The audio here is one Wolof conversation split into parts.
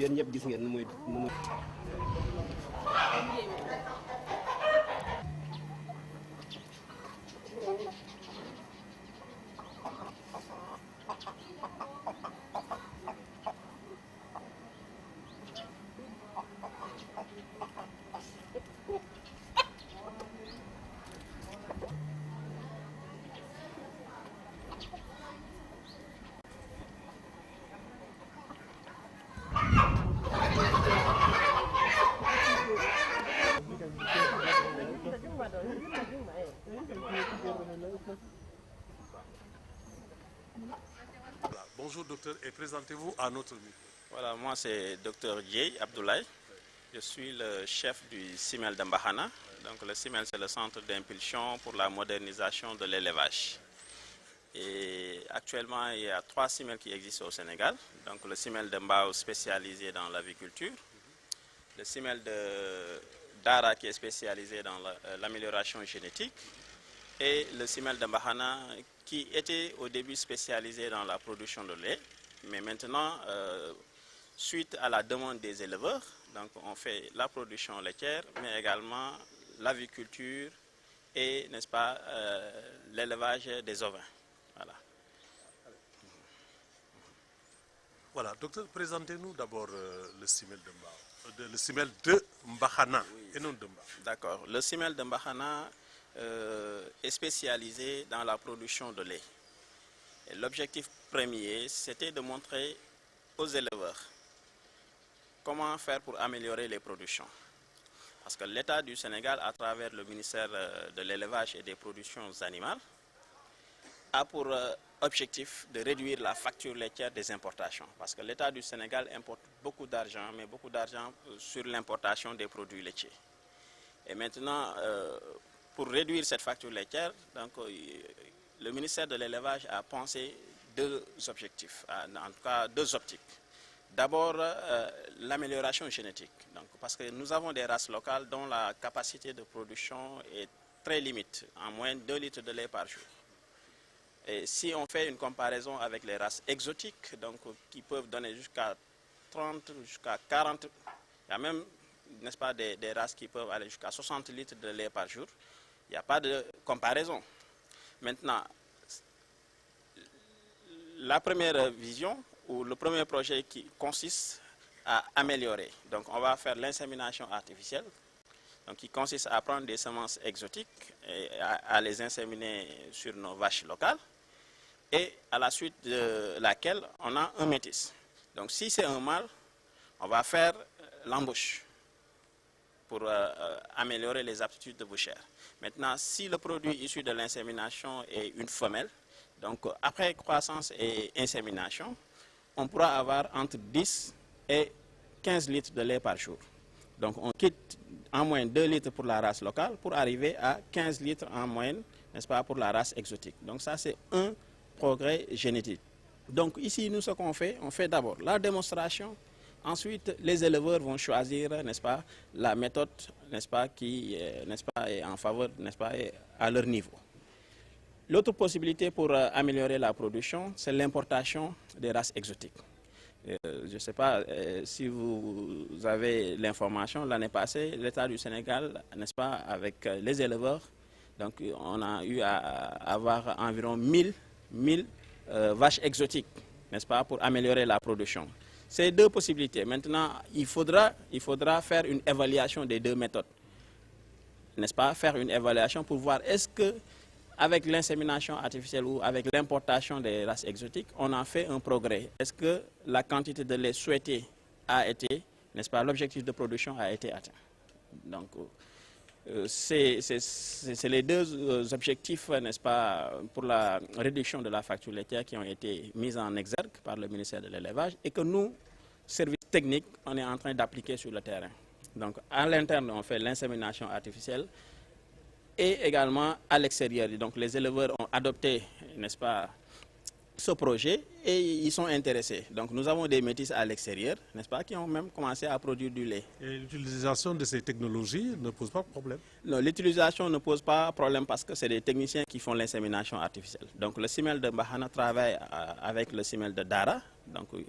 yéen ñëpp gis ngeen nu muy Bonjour docteur et présentez-vous à notre micro. Voilà, moi c'est Dr Dieye Abdoulaye. Je suis le chef du CIMEL de Mbahana. Donc le CIMEL c'est le centre d'impulsion pour la modernisation de l'élevage. Et actuellement il y a 3 CIMEL qui existent au Sénégal. Donc le CIMEL de Mbao spécialisé dans l'aviculture, le CIMEL de Dara qui est spécialisé dans l'amélioration génétique et le CIMEL de Mbahana qui était au début spécialisé dans la production de lait, mais maintenant, suite à la demande des éleveurs, donc on fait la production laitière, mais également l'aviculture et, n'est-ce pas, l'élevage des ovins. Voilà. Voilà, docteur, présentez-nous d'abord le CIMEL de Mbao, le CIMEL de Mbahana, oui, et non de Mbao. D'accord. Le CIMEL de Mbahana est spécialisé dans la production de lait. L'objectif premier, c'était de montrer aux éleveurs comment faire pour améliorer les productions. Parce que l'État du Sénégal, à travers le ministère de l'élevage et des productions animales, a pour objectif de réduire la facture laitière des importations. Parce que l'État du Sénégal importe beaucoup d'argent, mais beaucoup d'argent sur l'importation des produits laitiers. Et maintenant, pour réduire cette facture laitière, donc, le ministère de l'élevage a pensé 2 objectifs, en tout cas 2 optiques. D'abord, l'amélioration génétique. Donc, parce que nous avons des races locales dont la capacité de production est très limitée, en moyenne 2 litres de lait par jour. Et si on fait une comparaison avec les races exotiques, donc, qui peuvent donner jusqu'à 30, jusqu'à 40, il y a même, n'est-ce pas, des races qui peuvent aller jusqu'à 60 litres de lait par jour, il n'y a pas de comparaison. Maintenant, la première vision ou le premier projet qui consiste à améliorer. Donc on va faire l'insémination artificielle, donc qui consiste à prendre des semences exotiques et à les inséminer sur nos vaches locales, et à la suite de laquelle on a un métis. Donc si c'est un mâle, on va faire l'embauche pour améliorer les aptitudes de bouchère. Maintenant, si le produit issu de l'insémination est une femelle, donc après croissance et insémination, on pourra avoir entre 10 et 15 litres de lait par jour. Donc on quitte en moyenne 2 litres pour la race locale pour arriver à 15 litres en moyenne, n'est-ce pas, pour la race exotique. Donc ça c'est un progrès génétique. Donc ici, nous ce qu'on fait, on fait d'abord la démonstration. Ensuite, les éleveurs vont choisir, n'est-ce pas, la méthode, n'est-ce pas, qui, n'est-ce pas, est en faveur, n'est-ce pas, est à leur niveau. L'autre possibilité pour améliorer la production, c'est l'importation des races exotiques. Je ne sais pas si vous avez l'information, l'année passée, l'État du Sénégal, n'est-ce pas, avec les éleveurs, donc on a eu à avoir environ 1000 vaches exotiques, n'est-ce pas, pour améliorer la production. c'est deux possibilités. Maintenant, il faudra faire une évaluation des deux méthodes. N'est-ce pas? Faire une évaluation pour voir est-ce que avec l'insémination artificielle ou avec l'importation des races exotiques, on a fait un progrès. Est-ce que la quantité de lait souhaitée a été, n'est-ce pas, l'objectif de production a été atteint. Donc, c'est les deux objectifs, n'est-ce pas, pour la réduction de la facture laitière qui ont été mis en exergue par le ministère de l'Élevage et que nous, services techniques, on est en train d'appliquer sur le terrain. Donc, à l'interne, on fait l'insémination artificielle et également à l'extérieur. Donc, les éleveurs ont adopté, n'est-ce pas, ce projet et ils sont intéressés. Donc, nous avons des métis à l'extérieur, n'est-ce pas, qui ont même commencé à produire du lait. Et l'utilisation de ces technologies ne pose pas de problème? Non, l'utilisation ne pose pas de problème parce que c'est des techniciens qui font l'insémination artificielle. Donc, le CIMEL de Mbahana travaille avec le CIMEL de Dara, donc eux,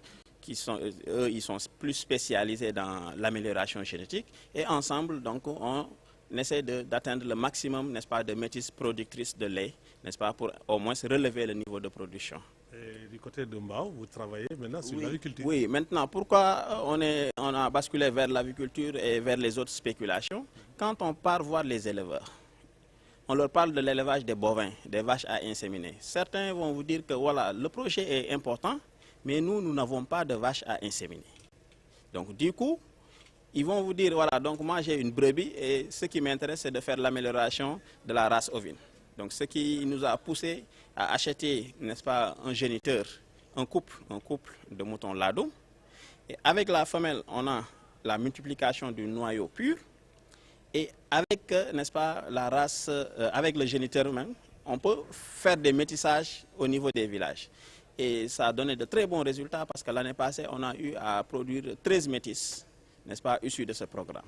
ils sont plus spécialisés dans l'amélioration génétique et ensemble, donc, on essaie d'atteindre le maximum, n'est-ce pas, de métis productrices de lait, n'est-ce pas, pour au moins relever le niveau de production. Et du côté de Mbao, vous travaillez maintenant sur l'agriculture? Oui, maintenant, pourquoi on a basculé vers l'aviculture et vers les autres spéculations? Quand on part voir les éleveurs, on leur parle de l'élevage des bovins, des vaches à inséminer. Certains vont vous dire que voilà, le projet est important, mais nous n'avons pas de vaches à inséminer. Donc, du coup, ils vont vous dire, voilà, donc moi j'ai une brebis et ce qui m'intéresse, c'est de faire l'amélioration de la race ovine. Donc, ce qui nous a poussé à acheter, n'est-ce pas, un géniteur, un couple de moutons ladou. Et avec la femelle, on a la multiplication du noyau pur. Et avec, n'est-ce pas, la race, avec le géniteur même, on peut faire des métissages au niveau des villages. Et ça a donné de très bons résultats parce que l'année passée, on a eu à produire 13 métis, n'est-ce pas, issus de ce programme.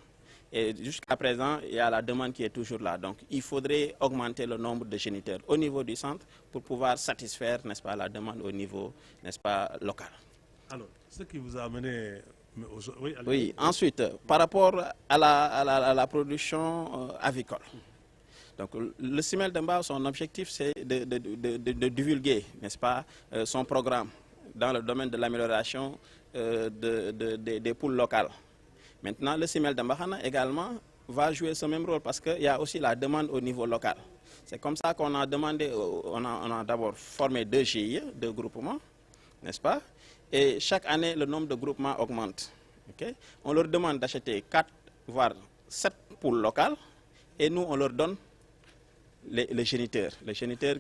Et jusqu'à présent, il y a la demande qui est toujours là. Donc, il faudrait augmenter le nombre de géniteurs au niveau du centre pour pouvoir satisfaire, n'est-ce pas, la demande au niveau, n'est-ce pas, local. Alors, ce qui vous a amené... Oui, ensuite, par rapport à la production avicole. Donc, le CIMEL de Mbao, son objectif, c'est de divulguer, n'est-ce pas, son programme dans le domaine de l'amélioration des poules locales. Maintenant, le CIMEL de Mbahana également va jouer ce même rôle parce qu'il y a aussi la demande au niveau local. C'est comme ça qu'on a demandé, on a d'abord formé 2 GIE, 2 groupements, n'est-ce pas? Et chaque année, le nombre de groupements augmente. Okay? On leur demande d'acheter 4, voire 7 poules locales et nous, on leur donne le géniteur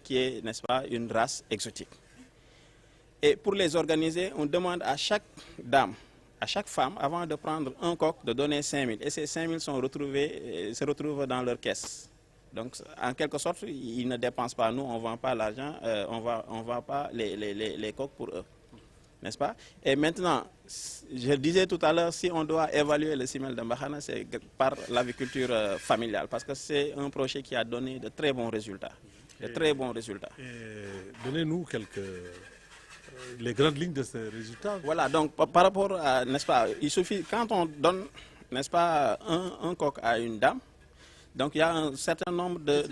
qui est, n'est-ce pas, une race exotique. Et pour les organiser, on demande à chaque dame, à chaque femme, avant de prendre un coq, de donner 5 000. Et ces 5 000 se retrouvent dans leur caisse. Donc, en quelque sorte, ils ne dépensent pas. Nous, on ne vend pas l'argent, on vend pas les coqs pour eux. N'est-ce pas? Et maintenant, je disais tout à l'heure, si on doit évaluer le CIMEL de Mbahana, c'est par l'aviculture familiale. Parce que c'est un projet qui a donné de très bons résultats. Donnez-nous les grandes lignes de ces résultats. Voilà, donc par rapport à, n'est-ce pas, il suffit, quand on donne, n'est-ce pas, un coq à une dame, donc il y a un certain nombre de...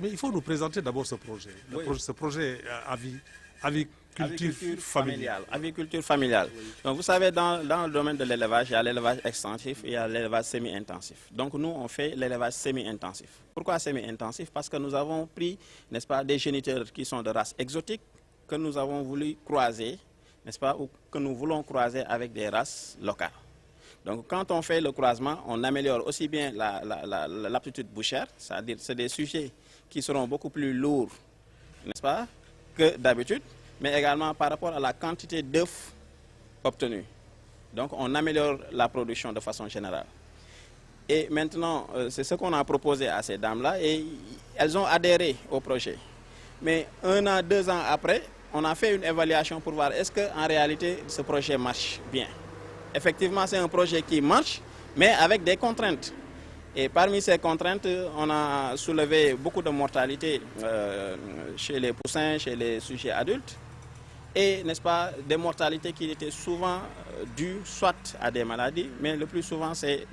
Mais il faut nous présenter d'abord ce projet. Ce projet aviculture familiale. Aviculture familiale. Oui. Donc vous savez, dans le domaine de l'élevage, il y a l'élevage extensif et il y a l'élevage semi-intensif. Donc nous, on fait l'élevage semi-intensif. Pourquoi semi-intensif? Parce que nous avons pris, n'est-ce pas, des géniteurs qui sont de race exotique, que nous avons voulu croiser, n'est-ce pas, ou que nous voulons croiser avec des races locales. Donc quand on fait le croisement, on améliore aussi bien l'aptitude bouchère, c'est-à-dire c'est des sujets qui seront beaucoup plus lourds, n'est-ce pas, que d'habitude, mais également par rapport à la quantité d'œufs obtenus. Donc on améliore la production de façon générale. Et maintenant, c'est ce qu'on a proposé à ces dames-là et elles ont adhéré au projet. Mais 1 an, 2 ans après, on a fait une évaluation pour voir est-ce qu'en réalité ce projet marche bien. Effectivement, c'est un projet qui marche, mais avec des contraintes. Et parmi ces contraintes, on a soulevé beaucoup de mortalité chez les poussins, chez les sujets adultes. Et, n'est-ce pas, des mortalités qui étaient souvent dues soit à des maladies, mais le plus souvent c'est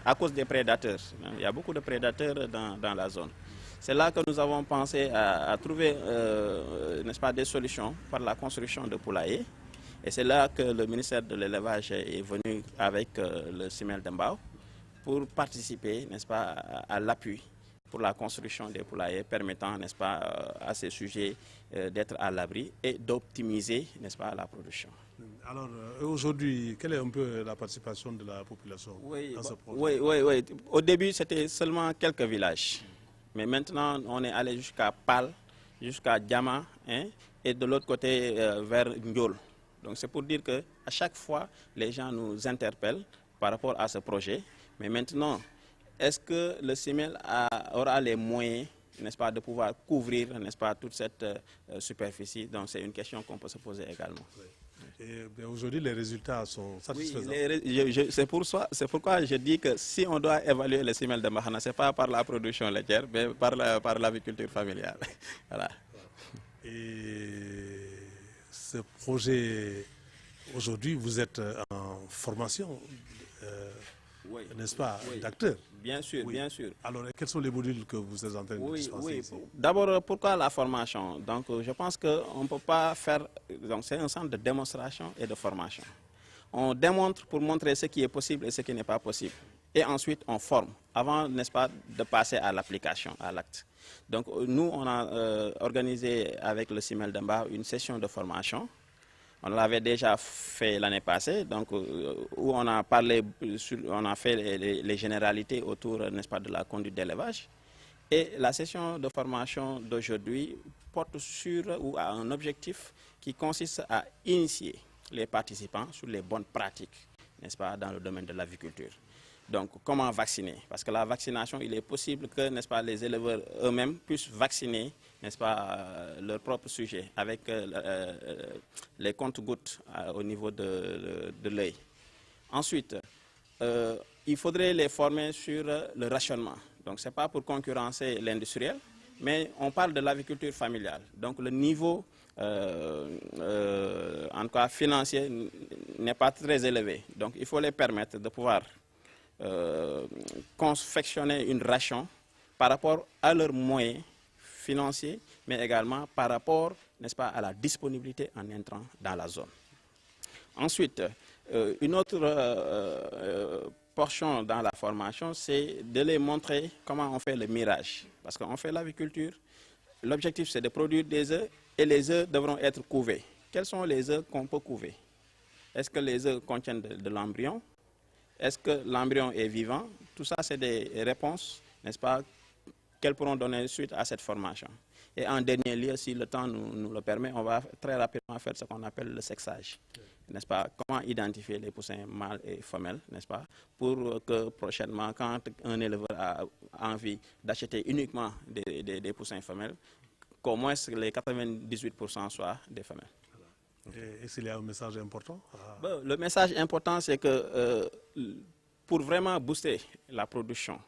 à cause des prédateurs. Il y a beaucoup de prédateurs dans la zone. C'est là que nous avons pensé à trouver, n'est-ce pas, des solutions par la construction de poulaillers. Et c'est là que le ministère de l'élevage est venu avec le CIMEL de Mbao pour participer, n'est-ce pas, à l'appui pour la construction des poulaillers permettant, n'est-ce pas, à ces sujets d'être à l'abri et d'optimiser, n'est-ce pas, la production. Alors aujourd'hui, quelle est un peu la participation de la population dans ce projet? Oui. Au début, c'était seulement quelques villages. Mais maintenant, on est allé jusqu'à Pal, jusqu'à Diama, hein, et de l'autre côté vers Ndiol. Donc c'est pour dire qu'à chaque fois, les gens nous interpellent par rapport à ce projet. Mais maintenant, est-ce que le CIMEL aura les moyens, n'est-ce pas, de pouvoir couvrir, n'est-ce pas, toute cette superficie? Donc c'est une question qu'on peut se poser également. Oui. Et aujourd'hui, les résultats sont satisfaisants. Oui, c'est pourquoi je dis que si on doit évaluer le CIMEL de Mbaxana, ce n'est pas par la production laitière, mais par l'aviculture familiale. Voilà. Et ce projet, aujourd'hui, vous êtes en formation, n'est-ce pas, d'acteurs? Bien sûr, Oui. bien sûr. Alors, quels sont les modules que vous êtes en train de dispenser ici? D'abord, pourquoi la formation? Donc, je pense qu'on ne peut pas faire... Donc, c'est un centre de démonstration et de formation. On démontre pour montrer ce qui est possible et ce qui n'est pas possible. Et ensuite, on forme, avant, n'est-ce pas, de passer à l'application, à l'acte. Donc, nous, on a organisé avec le CIMEL de Mbao une session de formation. On l'avait déjà fait l'année passée, donc, où on a parlé, on a fait les généralités autour, n'est-ce pas, de la conduite d'élevage. Et la session de formation d'aujourd'hui porte sur ou a un objectif qui consiste à initier les participants sur les bonnes pratiques, n'est-ce pas, dans le domaine de l'aviculture. Donc, comment vacciner? Parce que la vaccination, il est possible que, n'est-ce pas, les éleveurs eux-mêmes puissent vacciner, n'est-ce pas, leur propre sujet avec les comptes-gouttes au niveau de l'œil. Ensuite, il faudrait les former sur le rationnement. Donc, ce n'est pas pour concurrencer l'industriel, mais on parle de l'aviculture familiale. Donc, le niveau, en tout cas financier, n'est pas très élevé. Donc, il faut les permettre de pouvoir confectionner une ration par rapport à leurs moyens financiers, mais également par rapport, n'est-ce pas, à la disponibilité en intrants dans la zone. Ensuite, une autre portion dans la formation, c'est de les montrer comment on fait le mirage. Parce qu'on fait l'aviculture, l'objectif c'est de produire des œufs et les œufs devront être couvés. Quels sont les œufs qu'on peut couver? Est-ce que les œufs contiennent de l'embryon? Est-ce que l'embryon est vivant? Tout ça, c'est des réponses, n'est-ce pas, qu'elles pourront donner suite à cette formation. Et en dernier lieu, si le temps nous le permet, on va très rapidement faire ce qu'on appelle le sexage. N'est-ce pas? Comment identifier les poussins mâles et femelles, n'est-ce pas? Pour que prochainement, quand un éleveur a envie d'acheter uniquement des poussins femelles, qu'au moins les 98% soient des femelles. Et s'il y a un message important? Bon, le message important, c'est que pour vraiment booster la production,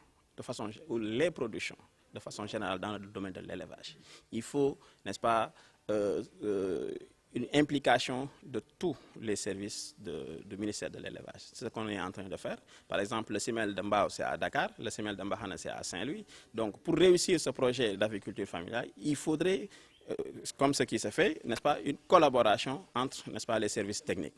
ou les productions, de façon générale dans le domaine de l'élevage, il faut, n'est-ce pas, une implication de tous les services du ministère de l'élevage. C'est ce qu'on est en train de faire. Par exemple, le CIMEL de Mbao, c'est à Dakar, le CIMEL de Mbaxana, c'est à Saint-Louis. Donc, pour réussir ce projet d'agriculture familiale, il faudrait, comme ce qui se fait, n'est-ce pas, une collaboration entre, n'est-ce pas, les services techniques.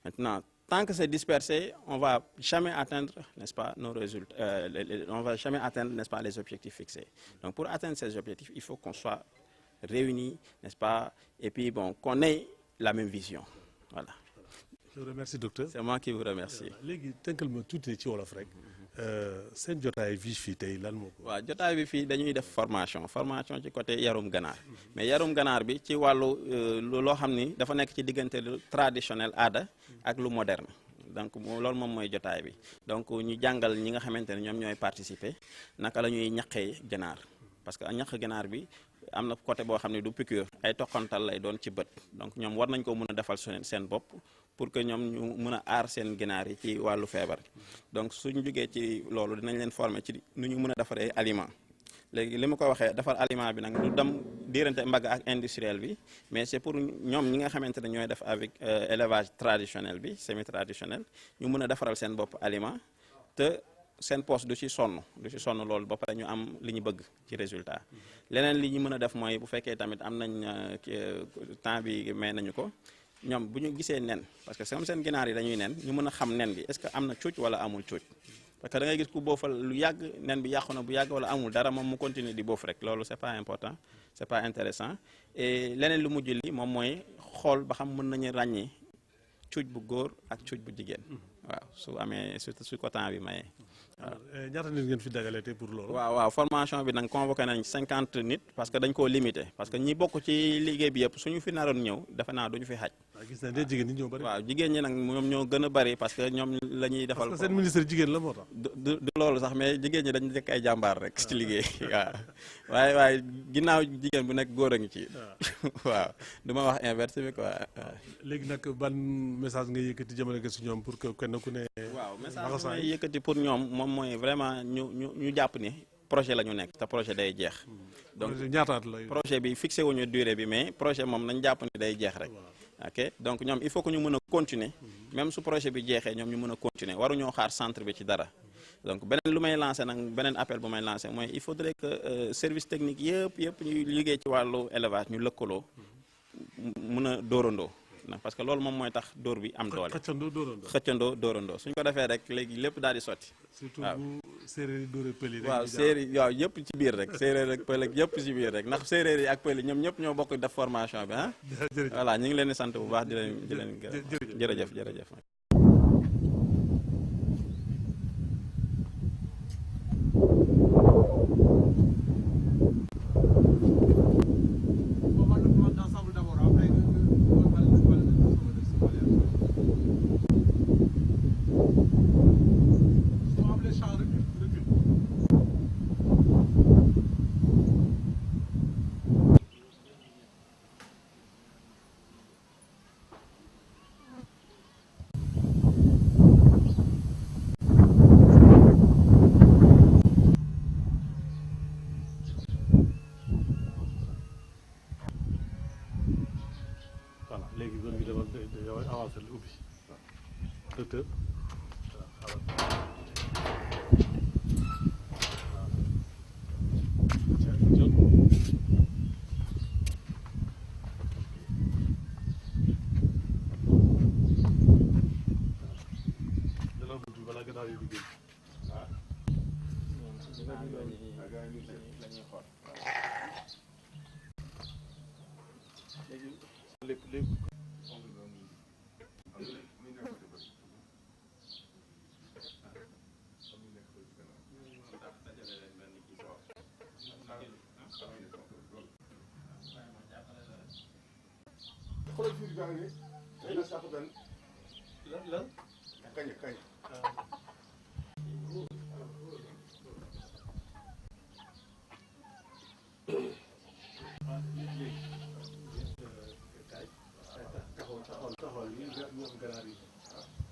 Maintenant, tant que c'est dispersé, on ne va jamais atteindre, n'est-ce pas, nos résultats, on va jamais atteindre, n'est-ce pas, les objectifs fixés. Donc, pour atteindre ces objectifs, il faut qu'on soit réunis, n'est-ce pas, et puis, bon, qu'on ait la même vision. Voilà. Je vous remercie, docteur. C'est moi qui vous remercie. Léegi tënkal ma tuuti ci wolof rek seen jotaay bi fii tey lan moo ko. waaw jotaay bi fii dañuy def formation ci côté yarum ganaar mais yarum ganaar bi ci wàllu loo xam ni dafa nekk ci diggante lu traditionnel aada ak lu moderne donc loolu moom mooy jotaay bi donc ñu jàngal ñi nga xamante ne ñoom ñooy participer naka la ñuy ñaqee ganaar parce que ñaq ganaar bi am na côté boo xam ne du piqûre ay toqantal lay doon ci bët donc ñoom war nañ ko mën a defal seen bopp pour que ñoom ñu mën a aar seen ginaar yi ci wàllu feebar donc suñu jógee ci loolu dinañ leen former ci nu ñu mën a defaree aliment léegi li ma ko waxee defar aliment bi nag du dem diirante mbagg ak industriel bi mais c'est pour ñoom ñi nga xamante ne ñooy def avec élevage traditionnel bi semi traditionnel ñu mën a defaral seen bopp aliment te seen poste du ci sonn loolu ba pare ñu am li ñu bëgg ci résultat leneen li ñu mën a def mooy bu fekkee tamit am nañ temps bi may nañu ko ñoom bu ñu gisee nen parce que comme seen ginaar yi dañuy nen ñu mën a xam nen bi est-ce que am na cuuc wala amul cuuc parce que da ngay gis ku boofal lu yàgg nen bi yàqu na bu yàgg wala amul dara moom mu continuer di boof rek loolu c'est pas important c'est pas intéressant et leneen lu mujj li moom mooy xool ba xam mën nañu ràññee cuuc bu góor ak cuuc bu jigéen waaw su amee su ko temps bi mayee waaw. ñaata nit ngeen fi dajale te pour loolu. waaw formation bi nag convoqué nañ 50 nit parce que dañ koo limité parce que ñi bokk ci liggéey bi yëpp suñu fi naroon ñëw defe naa duñu fi xaj. gis nañ ne jigéen ñi ñoo bari. waaw jigéen ñi nag ñoom ñoo gën a bari parce que ñoom la ñuy defal. parce que seen ministre jigéen la moo tax. du loolu sax mais jigéen ñi dañu nekk ay jàmbaar rek ci liggéey waaw waaye ginnaaw jigéen bu nekk góor a ngi ci. waaw du ma wax inverse bi quoi. léegi nag ban message nga yëkkati jëmale ko si ñoom pour que kenn ku ne. waaw message bi may yëkkati pour ñoom moom mooy vraiment ñu jàpp ni projet la ñu nekk te projet day jeex. donc ñaataat la projet bi fixé wuñu durée bi mais projet moom nañ jàpp ni day jeex rek. ok donc ñoom il faut que ñu mën a continuer même su projet bi jeexee ñoom ñu mën a continuer waruñoo xaar centre bi ci dara donc beneen lu may lancer nag beneen appel bu may lancer mooy il faudrait que service technique yëpp ñuy liggéey ci wàllu élevage ñu lëkkaloo mën a dóorandoo parce que loolu moom mooy tax dóor bi am doole. xëccandoo dóorandoo suñ ko defee rek léegi lépp daal di sotti. surtout bu séeréer yi dóoree pël yi. waaw séeréer waaw yëpp ci biir rek séeréer ak pël ak yëpp ci biir rek ndax séeréer yi ak pël yi ñoom ñëpp ñoo bokk def formation bi ah. voilà ñu ngi leen di sant bu baax di leen jërëjëf. léegi kon ñu demal dañoo avancé lu ubbi docteur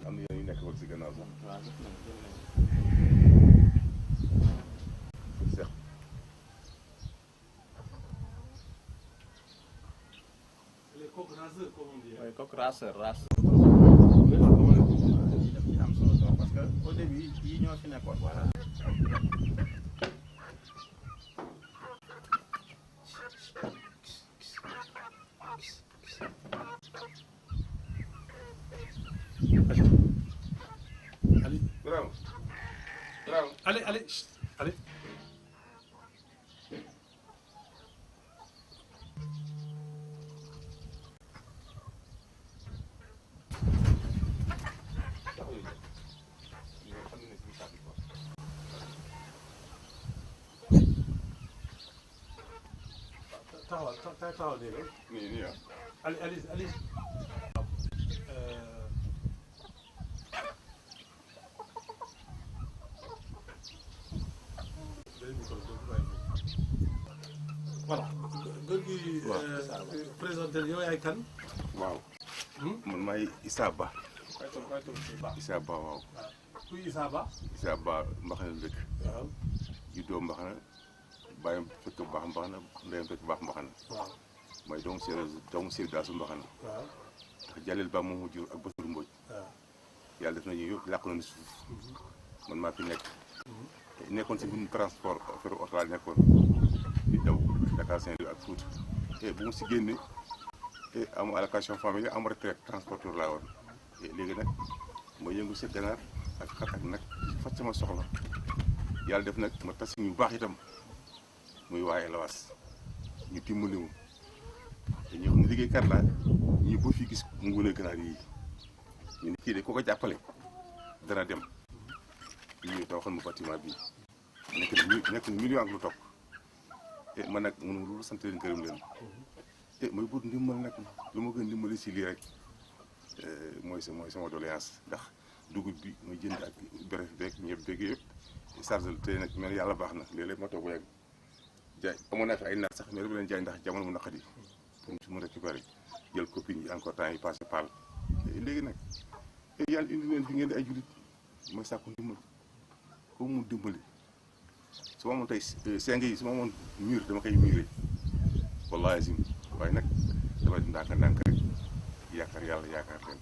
am na yéen yu nekk woon si gannaaw sax. les coqs raceurs comme on dit. mooy coq raceur daf ci am solo parce que au début yi ñoo fi nekkoon. Bravo. Bravo. Allez, chut, allez. taxawal nii rek. nii ah. allez. voilà góor gi. présenté yow yaay kan. waaw. man maay Issa Ba. Issa Ba waaw. kuy Issa Ba. Issa Ba Mbaxana la dëkk. waaw. juddoo Mbaxana bàyyam fekk baax Mbaxana ndeyam fekk baax Mbaxana. waaw. mooy doomu séeréer daal su Mbaxana. waaw. ndax Jalil Ba moom mu jur ak Basiru Mbodj. waaw. yàlla def nañu yëpp làqu nañu suuf. man maa fi nekk. nekkoon si mbirum transport affaire oto laa nekkoon di daw Dakar Saint-Louis ak Fouta te bu mu si génne et am allocation familiale am retraite transporteur laa woon et léegi nag ma yëngu si ganaar ak xar ak nag faj sama soxla yàlla def nag ma tas ñu baax itam muy waa élevage ñu dimbali mu te ñoo xam ne liggéeykat laa ñu ba fi gis ngune ganaar yi ñu ne kii de ko ko jàppale dana dem ñu taw xam mu bâtiment bi nekk na million ak lu topp et man nag mënu lu sant leen gërëm leen et mooy but ndimbal nag lu ma gën dimbali si lii rek mooy sama doléance ndax dugub bi ma jënd ak bref beeg ñëpp beeg yëpp charge te nag mel yàlla baax na léeg-léeg ma toog ba yàgg jaay amoon naa fi ay naat sax mais dama leen jaay ndax jamono mu naqadi pour mu si mu récupérer jël copine yi encore temps yi passé pal léegi nag yàlla indi leen fi ngeen di ay julit mooy sàkku ndimbal ko mu dimbali su ma amoon tey seng yi su ma amoon mur dama koy muré wallahi azim waaye nag dama di ndànk rek yaakaar yàlla yaakaar leen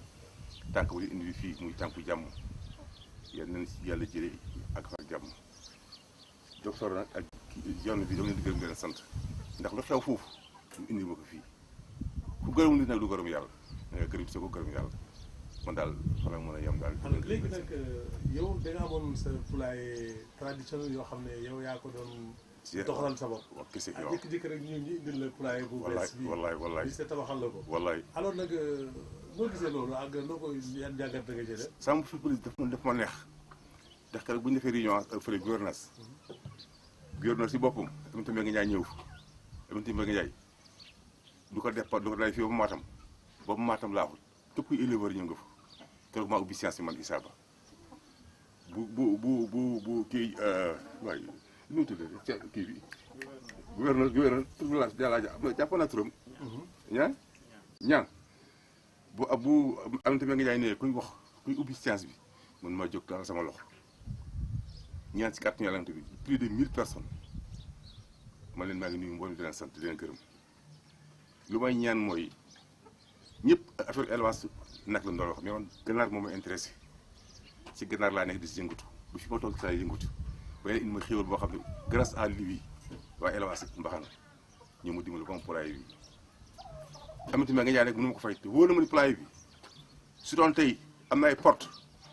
tànk bu di indi fii muy tànku jàmm yal nañ si yàlla jëlee ak fa jàmm docteur nag ak yoon bi dama leen di gërëm di leen sant ndax lu xew foofu ñu indi ma ko fii ku gërëm nit nag du gërëm yàlla da nga gërëm sa ko gërëm yàlla man daal fa la mën a yem daal. alors léegi nag yow da nga amoon sa poulailler traditionnel yoo xam ne yow yaa ko doon doxalal sa bopp. waaw kese yow jékki-jékki rek ñu indil la poulailler bu bees bi wallaay bi se tabaxal la ko. wallaay alors nag noo gisee loolu ak noo koy yan jàngat da nga jëlee. sama surprise daf ma neex ndax keroog bu ñu defee réunion fële gouvernance si boppam tamit nga ñaay ñëw tamit nga ñaay du ko def du ko day fii ba Matam laaxul képp kuy éleveur ñëw nga fa keroog maa ubbi science man Issa Ba bu kii waaye nu mu tuddee kii bi gouverneur tur jàppoon naa turam ñaan bu am tamit nga jaay ne kuy wax kuy ubbi science bi man maa jóg daal sama loxo ñaan si kàttan yàlla bi plus de 1000 personnes man leen maa ngi nuyu mboolem di leen sant di leen gërëm lu may ñaan mooy ñëpp affaire élevage nag la doon wax mais man ganaar moo ma intéressé si ganaar laa nekk di si yëngatu bu fi ma toog saa yëngatu waaye indi ma xéwal boo xam ne grâce à lui waa élevage Mbaxana ñoo ma dimbali comme poulailler bi tamit nga jaay rek mënu ma ko fay te wóor na ma ni poulailler bi su doon tey am na ay porte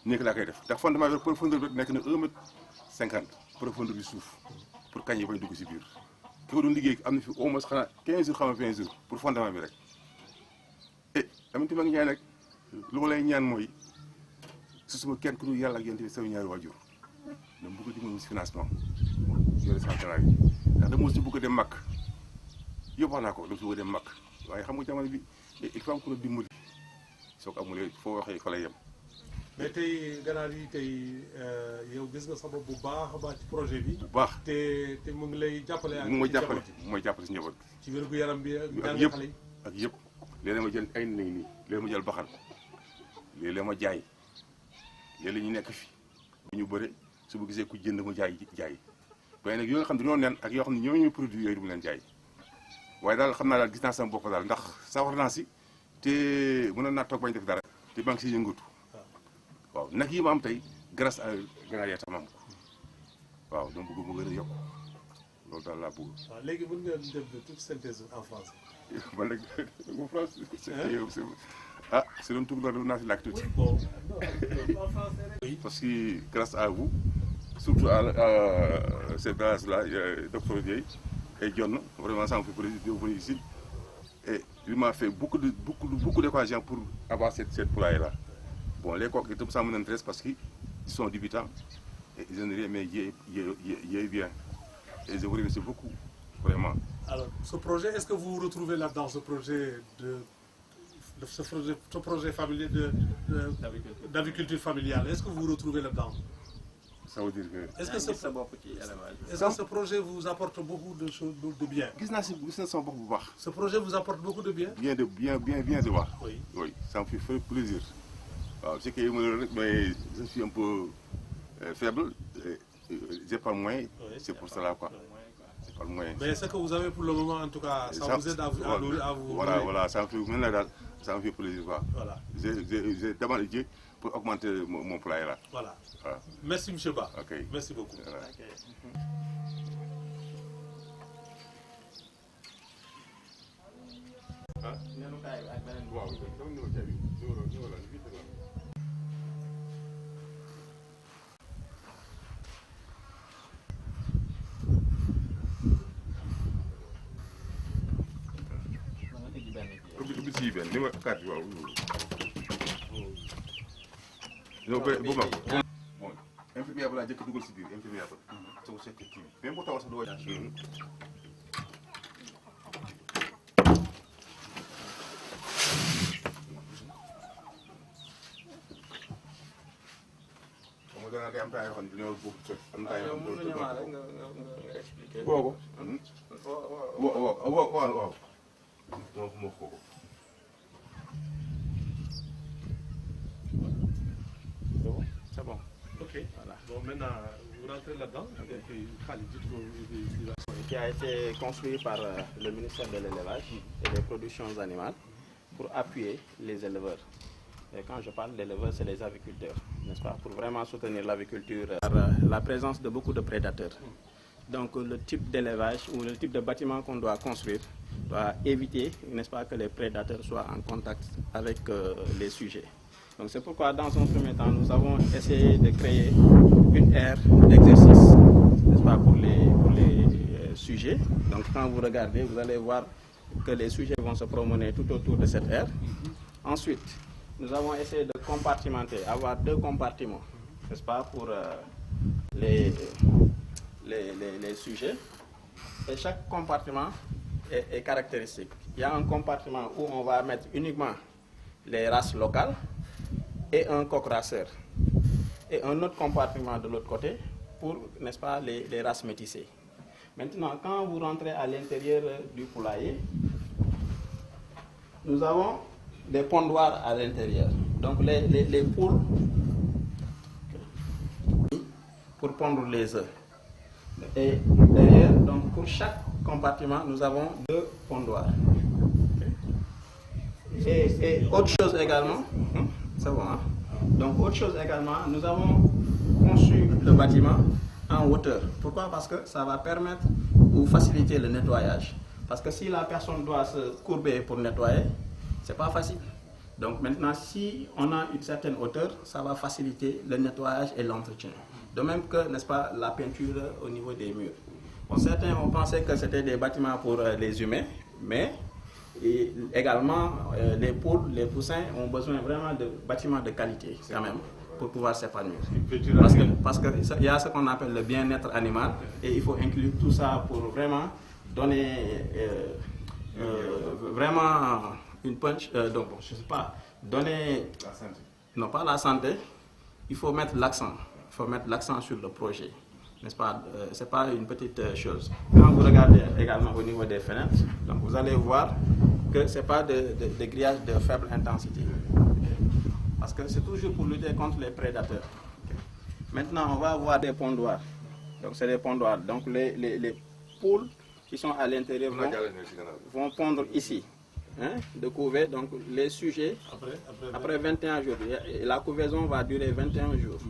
nekk laa koy def ndax fondement bi profondeur bi nekk na 1,50 m profondeur bi suuf pour kañ yi bañ dugg si biir ki ko doon liggéey am na fi au moins xanaa 15 jours xam nga 20 jours pour fondement bi rek et tamit ma ngi ñaan rek lu ma lay ñaan mooy su suma kenn ku dul yàlla ak yéen tamit sama ñaari waajur dama bëgg a dimbali si financement yore central yi ndax dama si bëgg a dem màkk yóbbu naa ko dama si bëgg a dem màkk waaye xam nga jamono bi il faut am ku la dimbali soo ko amulee foo waxee fa lay yem. mais tey ganaar yi tey yow gis nga sa bopp bu baax a baax ci projet bi. bu baax te mu ngi lay jàppale. ak mooy jàppale si njaboot ci wérgu yaram bi ak yëpp ak yëpp. léeg-léeg ma jël ay nañ nii léeg-léeg ma jël baxan léeg-léeg ma jaay léeg-léeg ñu nekk fi bu ñu bëre su ma gisee ku jënd ma jaay waaye nag yoo nga xam ne dañoo nen ak yoo xam ne ñoo ñooy produit yooyu du mu leen jaay waaye daal xam naa daal gis naa sama bopp daal ndax sawar naa si te mën naa toog bañ def dara te maa ngi si yëngatu waaw nag yi ma am tey grâce à ganaar yaa tam am ko waaw donc bëgg mu gën a yokk loolu daal laa bëgg. waaw léegi mën nga def de toute synthèse en français. man nag bu France c'est un tour de naa si làkk tuuti. Parce que grâce à vous, surtout à cette grâce-là, Dr Dieye et John, vraiment ça me fait plaisir de venir ici. Et il m'a fait beaucoup d'occasions pour avoir cette poulailler-là. Bon, les coqs, tout ça m'intéresse parce qu'ils sont débutants et ils n'ont rien, mais il est bien. Et je vous remercie beaucoup, vraiment. Alors, ce projet, est-ce que vous vous retrouvez là-dedans, ce projet familier d'aviculture familiale? Est-ce que vous vous retrouvez là-dedans? Ça veut dire que... Est-ce que ce projet vous apporte beaucoup de choses, de bien? Ce projet vous apporte beaucoup de bien? Bien de voir. Oui. Oui, ça me fait plaisir. Alors, je sais que mais je suis un peu faible, j'ai pas le moyen, oui, c'est pour cela quoi. C'est pas le moyen. Mais ce que vous avez pour le moment, en tout cas, ça vous aide à vous... Voilà, ça me fait maintenant, ça me fait plaisir quoi. Voilà. J'ai demandé Dieu pour augmenter mon poulailler là. Voilà. Merci M. Ba. Okay. Merci beaucoup. Voilà. ah nenukaay bi ak beneen bi. waaw dama ñëw caa bi ñëw la vite la. ubbi si benn ni ma carte waaw. non bu mag. bon infirmière ba laa jëkk dugal si biir infirmière ba. soo ko seetee kii bi même bu tawal sax doo. da ngay am temps yoo xam ne dañoo bëgg sot am temps yoo xam ne nga expliquer. boobu. waaw. moo ko. C'est bon. Ok. Voilà. Bon, maintenant, vous rentrez là-dedans. Khalid, dites-nous. Qui a été construit par le ministère de l'élevage et des productions animales pour appuyer les éleveurs. Et quand je parle d'éleveurs, c'est les aviculteurs, n'est-ce pas, pour vraiment soutenir l'aviculture par la présence de beaucoup de prédateurs. Donc le type d'élevage ou le type de bâtiment qu'on doit construire doit éviter, n'est-ce pas, que les prédateurs soient en contact avec les sujets. Donc c'est pourquoi dans un premier temps, nous avons essayé de créer une aire d'exercice, n'est-ce pas, pour les sujets. Donc quand vous regardez, vous allez voir que les sujets vont se promener tout autour de cette aire. Ensuite, nous avons essayé de compartimenter, avoir 2 compartiments, n'est-ce pas, pour les sujets. Et chaque compartiment est caractéristique. Il y a un compartiment où on va mettre uniquement les races locales et un coq raceur. Et un autre compartiment de l'autre côté pour, n'est-ce pas, les races métissées. Maintenant, quand vous rentrez à l'intérieur du poulailler, nous avons des pondoirs à l'intérieur. Donc les poules pour pondre les œufs. Et derrière, donc pour chaque compartiment, nous avons 2 pondoirs. Et autre chose également, c'est bon, hein? Donc autre chose également, nous avons conçu le bâtiment en hauteur. Pourquoi? Parce que ça va permettre ou faciliter le nettoyage. Parce que si la personne doit se courber pour nettoyer, c'est pas facile. Donc maintenant, si on a une certaine hauteur, ça va faciliter le nettoyage et l'entretien. De même que, n'est-ce pas, la peinture au niveau des murs. Bon, certains ont pensé que c'était des bâtiments pour les humains, mais également les poules, les poussins ont besoin vraiment de bâtiments de qualité quand même pour pouvoir s'épanouir. Parce qu'il y a ce qu'on appelle le bien-être animal et il faut inclure tout ça pour vraiment donner vraiment une punch, donc je sais pas, donner La santé. non pas la santé, il faut mettre l'accent. Il faut mettre l'accent sur le projet, n'est-ce pas? C'est pas une petite chose. Quand vous regardez également au niveau des fenêtres, donc vous allez voir que c'est pas de grillage de faible intensité, parce que c'est toujours pour lutter contre les prédateurs. Maintenant, on va avoir des pondoirs. Donc c'est des pondoirs. Donc les poules qui sont à l'intérieur vont pondre ici. Hein, de couver, donc les sujets après 21 jours. La couvaison va durer 21 jours.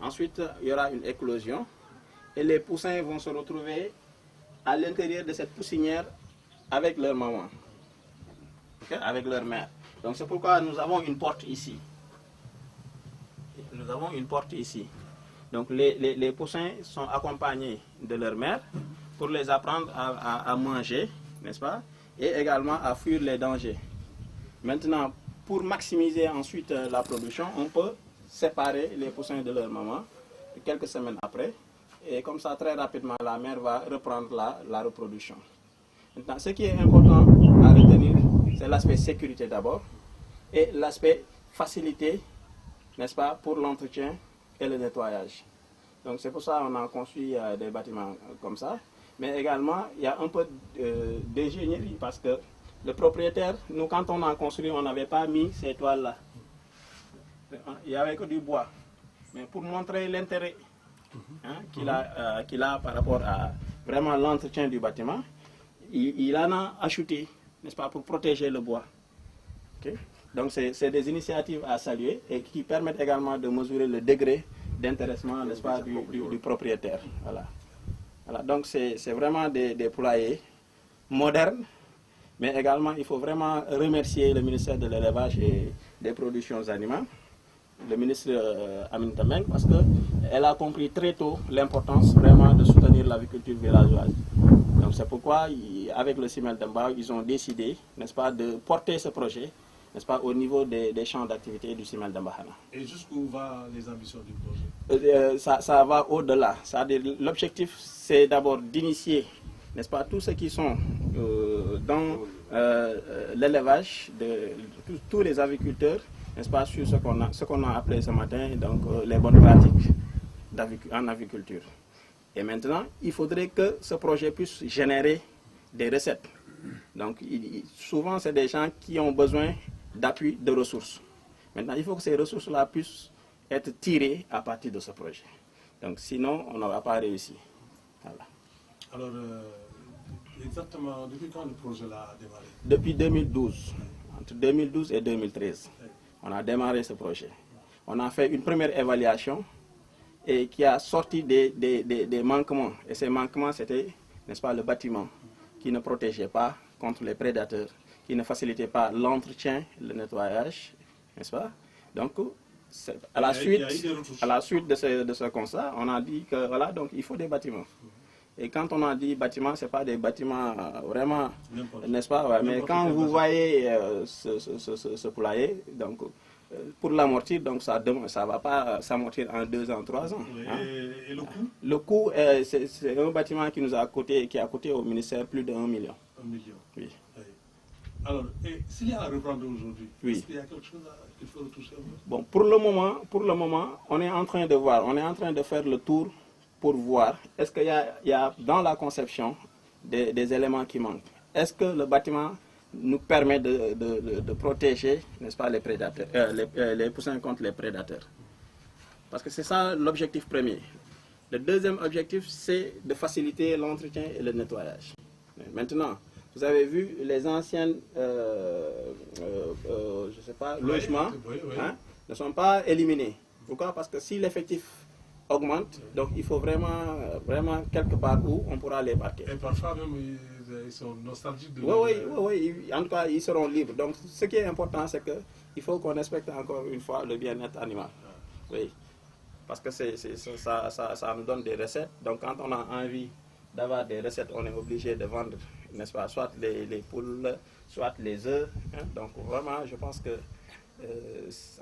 Ensuite, il y aura une éclosion et les poussins vont se retrouver à l'intérieur de cette poussinière avec leur maman, okay, avec leur mère. Donc c'est pourquoi nous avons une porte ici. Nous avons une porte ici. Donc les poussins sont accompagnés de leur mère pour les apprendre à manger, n'est-ce pas? Et également à fuir les dangers. Maintenant, pour maximiser ensuite la production, on peut séparer les poussins de leur maman quelques semaines après. Et comme ça, très rapidement, la mère va reprendre la reproduction. Maintenant, ce qui est important à retenir, c'est l'aspect sécurité d'abord et l'aspect facilité, n'est-ce pas, pour l'entretien et le nettoyage. Donc c'est pour ça qu'on a construit des bâtiments comme ça. Mais également, il y a un peu d'ingénierie parce que le propriétaire, nous quand on a construit, on n'avait pas mis ces toiles-là. Il n'y avait que du bois. Mais pour montrer l'intérêt qu'il a par rapport à vraiment l'entretien du bâtiment, il en a acheté, n'est-ce pas, pour protéger le bois. Okay? Donc c'est des initiatives à saluer et qui permettent également de mesurer le degré d'intéressement, n'est-ce pas, du propriétaire. Voilà. Voilà, donc c'est vraiment des poulaillers modernes Mais également, il faut vraiment remercier le ministère de l'Élevage et des Productions Animales, le ministre Aminata Mbengue, parce qu'elle a compris très tôt l'importance vraiment de soutenir l'aviculture villageoise. Donc c'est pourquoi, avec le CIMEL de Mbao, ils ont décidé, n'est-ce pas, de porter ce projet, n'est-ce pas, au niveau des champs d'activité du CIMEL de Mbaxana. Et jusqu'où vont les ambitions du projet? Ça va au-delà. L'objectif, c'est d'abord d'initier, n'est-ce pas, tous ceux qui sont dans l'élevage, tous les agriculteurs, n'est-ce pas, sur ce qu'on a appelé ce matin, donc les bonnes pratiques en aviculture. Et maintenant, il faudrait que ce projet puisse générer des recettes. Donc, souvent, c'est des gens qui ont besoin d'appui, de ressources. Maintenant, il faut que ces ressources-là puissent être tirées à partir de ce projet. Donc, sinon, on n'aura pas réussi. Voilà. Alors, exactement, depuis quand le projet-là a démarré? Depuis 2012. Entre 2012 et 2013, on a démarré ce projet. On a fait une première évaluation et qui a sorti des manquements. Et ces manquements, c'était, n'est-ce pas, le bâtiment qui ne protégeait pas contre les prédateurs, qui ne facilitait pas l'entretien, le nettoyage, n'est-ce pas? Donc, à la suite de ce constat, on a dit que voilà, donc il faut des bâtiments. Et quand on a dit bâtiments, ce n'est pas des bâtiments vraiment, n'est-ce pas? Ouais, mais quand vous voyez ce poulailler, donc pour l'amortir, donc ça ne va pas s'amortir en 2 ans, 3 ans. Oui, Hein? Et le coût? Le coût, c'est un bâtiment qui a coûté au ministère plus de 1 million. 1 million. Oui. Oui. Alors, s'il y a à reprendre aujourd'hui, Oui. est-ce qu'il y a quelque chose qu'il faut retoucher? Bon, pour le moment, on est en train de voir, on est en train de faire le tour pour voir est-ce qu'il y a dans la conception des éléments qui manquent. Est-ce que le bâtiment nous permet de protéger, n'est-ce pas, les prédateurs, les poussins contre les prédateurs? Parce que c'est ça l'objectif premier. Le deuxième objectif, c'est de faciliter l'entretien et le nettoyage. Maintenant, vous avez vu les anciennes, je sais pas, logements, hein, ne sont pas éliminés. Pourquoi? Parce que si l'effectif augmente, donc il faut vraiment quelque part où on pourra les parquer. Et parfois même, ils sont nostalgiques de... Oui, en tout cas, ils seront libres. Donc, ce qui est important, c'est qu'il faut qu'on respecte encore une fois le bien-être animal. Oui, parce que ça nous donne des recettes. Donc, quand on a envie d'avoir des recettes, on est obligé de vendre, n'est-ce pas, soit les poules, soit les œufs. Hein. Donc, vraiment, je pense que,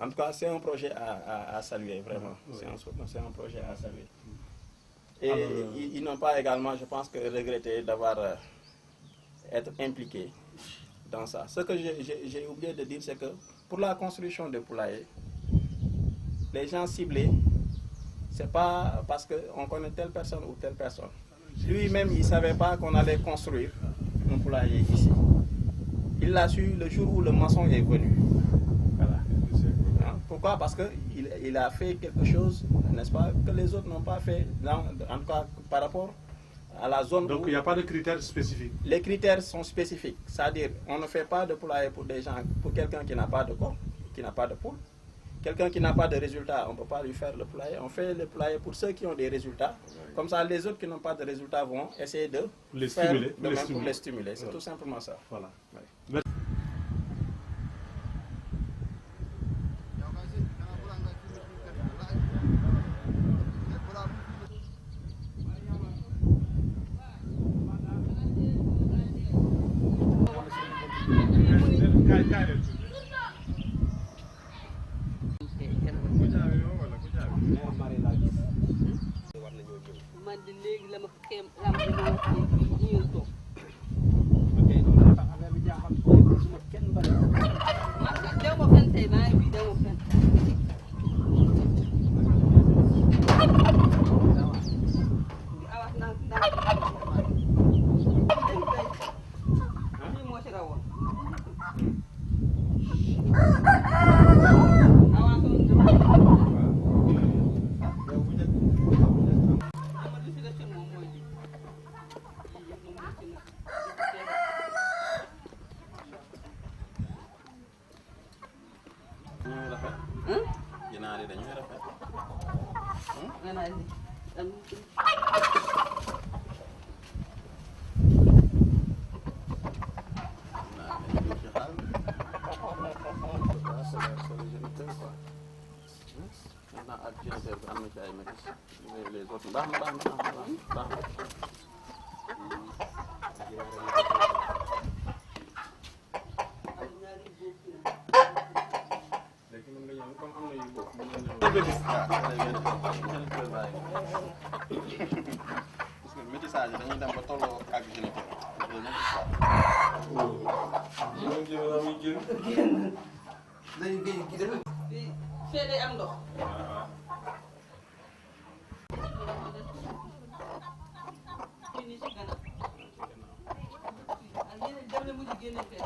en tout cas, c'est un projet à saluer, vraiment. C'est un projet à saluer. Et alors, ils n'ont pas également, je pense, que regretté d'avoir être impliqués dans ça. Ce que j'ai oublié de dire, c'est que pour la construction de poulaillers, les gens ciblés, c'est pas parce qu'on connaît telle personne ou telle personne. Lui-même, il ne savait pas qu'on allait construire un poulailler ici. Il l'a su le jour où le maçon est venu. Voilà. Hein? Pourquoi? Parce qu'il a fait quelque chose, n'est-ce pas, que les autres n'ont pas fait, en tout cas par rapport à la zone. Donc il n'y a pas de critères spécifiques? Les critères sont spécifiques. C'est-à-dire, on ne fait pas de poulailler pour des gens, pour quelqu'un qui n'a pas de corps, qui n'a pas de poule. Quelqu'un qui n'a pas de résultats, on ne peut pas lui faire le poulailler. On fait le poulailler pour ceux qui ont des résultats. Comme ça, les autres qui n'ont pas de résultats vont essayer de les faire stimuler, de même pour les stimuler. C'est tout simplement ça. Voilà. Ouais. man de léegi la ma xeem lam bi ma wax ni ñu toog ok loolu tax affaire bi jaaxal suma kenn bari man dew ma fen tey maa ngi fii dew ma fen awas naa lii moo ci rawoon ginaar yi dañuy rafet. c'est le géniteur quoi. Maintenant ak géniteur bi am na ci ay métis les autres baax na. léegi mën nga ñëw comme am na yu bokk mën nga ñëw. parce que métissage yi dañuy dem ba tolloo ak géniteur. fee day am ndox. fii nii ci gannaaw. ak yeneen dem na mujj génne fee.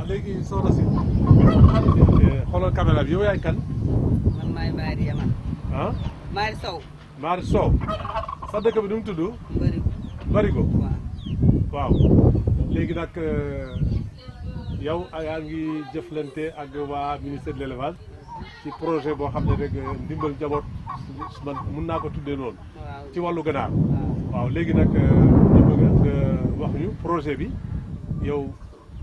léegi soxna si xoolal caméra bi yow yaay kan. man maay Maari Yaman. ah. Maari Sow. Maari Sow. sa dëkk bi nu mu tudd. Barigo. Barigo. waaw. waaw léegi nag yow yaa ngi jëflante ak waa ministère de l'élevage ci projet boo xam ne rek ndimbal njaboot man mun naa ko tuddee noonu. waaw ci wàllu ganaar. waaw. waaw léegi nag ñu bëgg nga wax ñu projet bi yow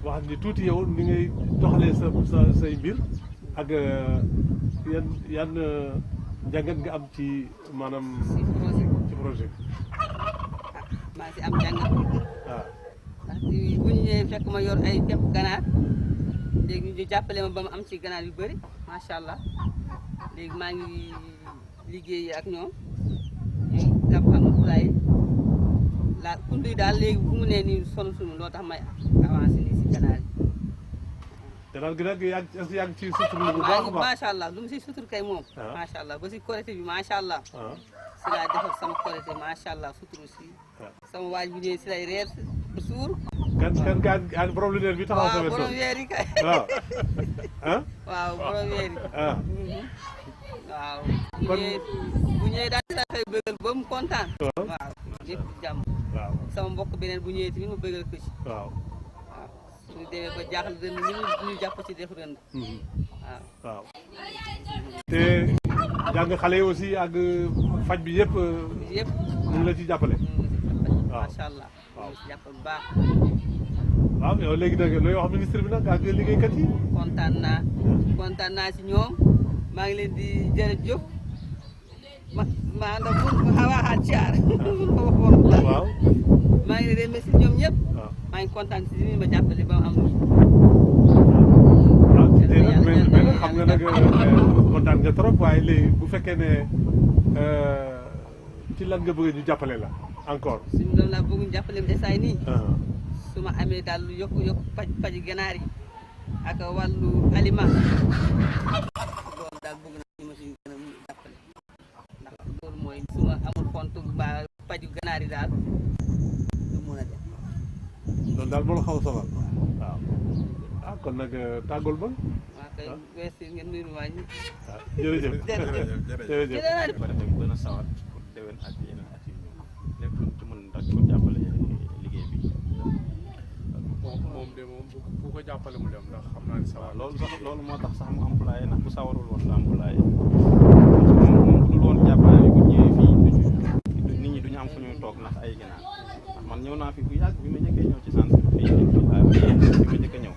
wax ni tuuti yow ni ngay doxalee say mbir ak yan njàngat nga am ci maanaam. ci projet bi. maa si am jàngat. waaw. ndax bu ñu ñëwee fekk ma yor ay pepp ganaar léegi ñu jàppale ma ba ma am ci ganaar yu bëri macha allah léegi maa ngi liggéey ak ñoom ñu gàppal poulailler la kundu yi daal léegi bu mu nee nii sonn suñu loo tax may avancé nii si ganaar yi. te daal gi nag yaa ngi ci sutur bu baax a baax macha allah lu mu si sutur kay moom. macha allah ba si korité bi macha allah. si laa defar sama korité macha allah suturu si. sama waaj bu ñëwee si lay reer ba suur. kan borom lu neer bi taxaw sa wet. waaw borom weer yi kay. waaw. ah. waaw borom weer yi. ah. waaw. kon bu ñëwee daal di la koy bëggal ba mu kontaan. waaw. waaw lépp jàmm. waaw. sama mbokk beneen bu ñëwee tamit mu bëggal ko ci. waaw. waaw su ñu demee ba jaaxle ren ñu jàpp ci def ren. waaw. waaw. te jàng xale yi aussi ak faj bi yëpp. yëpp. mu ngi la ci jàppale. waaw macha allah. waaw si jàppal bu baax. waaw yow léegi nag looy wax ministre bi nag ak liggéeykat yi. kontaan naa si ñoom maa ngi leen di jërëjëf maa ndax bu xawaaxaat caar. waaw. maa ngi leen di remercier ñoom ñëpp. waaw. maa ngi kontaan si li ma jàppale ba mu am. waaw te nag mais nag xam nga nag kontaan nga trop waaye léegi bu fekkee ne ci lan nga bëgg ñu jàppale la encore. suñu loolu laa bëgg ñu jàppale mu desaay nii. su ma amee daal lu yokku paj ganaar yi ak wàllu aliment loolu daal bëgg naa ñu ma si gën a jàppale ndax loolu mooy su ma amul compte ba paju ganaar yi daal du mën a dem. loolu daal moo la xaw a sonal waaw. ah kon nag tàggul ba. waaw kay weesu ngeen nuyu waa ñi. waaw jërëjëf. jërëjëf. ba defee mu gën a sawar pour déwén ak yeneen at yu ñëw lépp lu ci mën rek pour jàppale liggéey bi. moom de moom bu ko jàppale mu dem ndax xam naa ne sawar. loolu sax loolu moo tax sax mu employé ndax bu sawarul woon la employé moom bu dul woon jàppale bi bu ñëwee fii nit ñi duñu am fu ñuy toog ndax ay ginaar ndax man ñëw naa fi bu yàgg bi ma njëkkee ñëw ci centre bi fii laa bi ma njëkk a ñëw